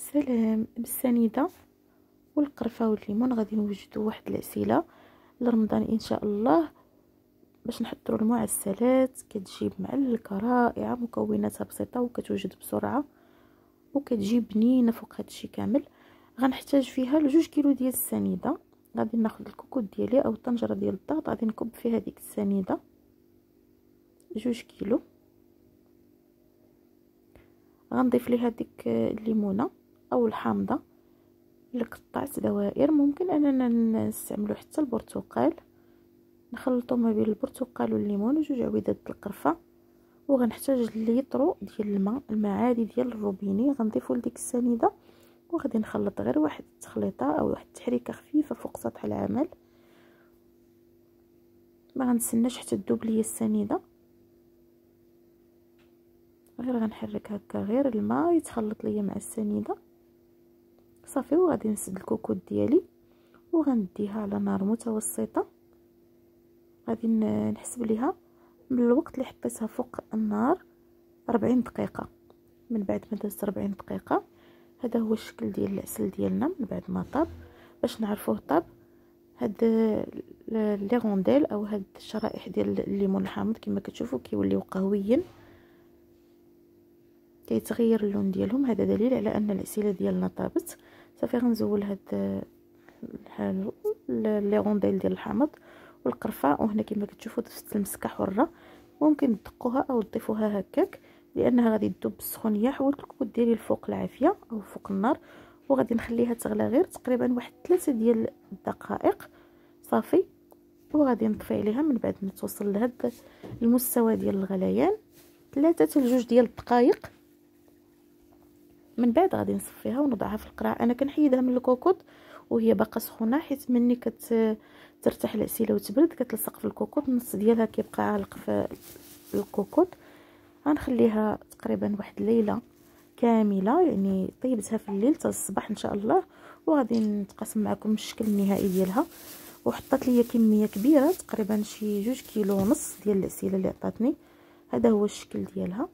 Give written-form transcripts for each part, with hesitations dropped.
السلام. بالسنيده والقرفه والليمون غادي نوجدوا واحد العسيله لرمضان ان شاء الله باش نحضروا المعسلات. كتجيب معلكه رائعه، مكوناتها بسيطه وكتوجد بسرعه وكتجي بنينه فوق هادشي كامل. غنحتاج فيها 2 كيلو ديال السنيده. غادي ناخذ الكوكوط ديالي او الطنجره ديال الضغط، غادي نكب فيها ديك السنيده 2 كيلو. غنضيف ليها ديك الليمونه او الحامضه اللي قطعت دوائر. ممكن اننا نستعملوا حتى البرتقال، نخلطوا ما بين البرتقال والليمون و2 عويدات القرفه. وغنحتاج لترو ديال الماء عادي ديال الروبيني غنضيفوا لديك السنيده وغادي نخلط غير واحد التخليطه او واحد التحريكه خفيفه فوق سطح العمل. ما غنتسناش حتى تذوب ليا السنيده، غير غنحرك هكا غير الماء يتخلط ليا مع السنيده صافي. وغادي نسد الكوكوط ديالي وغنديها على نار متوسطه. غادي نحسب ليها من الوقت اللي حطيتها فوق النار 40 دقيقه. من بعد ما دازت 40 دقيقه هذا هو الشكل ديال العسل ديالنا من بعد ما طاب. باش نعرفوه طاب، هاد لي غونديل او هاد الشرائح ديال الليمون الحامض كما كتشوفوا كيوليو قهويين، كيتغير اللون ديالهم. هذا دليل على ان العسيله ديالنا طابت صافي. غنزول هاد لي غونديل ديال الحامض والقرفه، وهنا كما كتشوفوا ضفت المسكه حره. ممكن تدقوها او تضيفوها هكاك لانها غادي تذوب بالسخونيه. حولت الكوكوط ديالي الفوق العافيه او فوق النار وغادي نخليها تغلى غير تقريبا واحد 3 ديال الدقائق صافي. وغادي نطفي عليها من بعد ما توصل لهذا المستوى ديال الغليان 3 حتى 2 ديال الدقائق. من بعد غادي نصفيها ونضعها في القراع. انا كنحيدها من الكوكوط وهي باقا سخونه، حيت مني ترتاح العسيله وتبرد كتلصق في الكوكوط، النص ديالها كيبقى عالق في الكوكوط. غنخليها تقريبا واحد الليله كامله، يعني طيبتها في الليل حتى الصباح ان شاء الله. وغادي نتقاسم معكم الشكل النهائي ديالها. وحطات ليا كميه كبيره تقريبا شي 2 كيلو ونص ديال العسيله اللي عطاتني. هذا هو الشكل ديالها.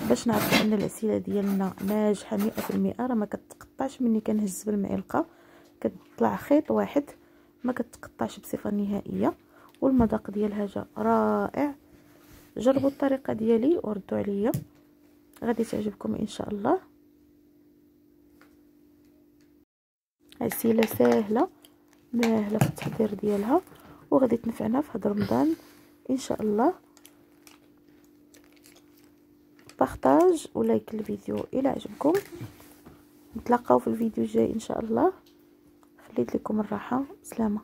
باش نعرفوا ان العسيله ديالنا ناجحه 100%، راه ما كتقطعش مني كنهز بالمعلقه، كتطلع خيط واحد ما كتقطعش بصفه نهائيه. والمذاق ديالها جا رائع. جربوا الطريقه ديالي وردوا عليا، غادي تعجبكم ان شاء الله. عسيله سهله ماهله في التحضير ديالها وغادي تنفعنا في هذا رمضان ان شاء الله. بارطاج ولايك الفيديو الى عجبكم. نتلاقاو في الفيديو الجاي ان شاء الله. خليت لكم الراحه، سلامه.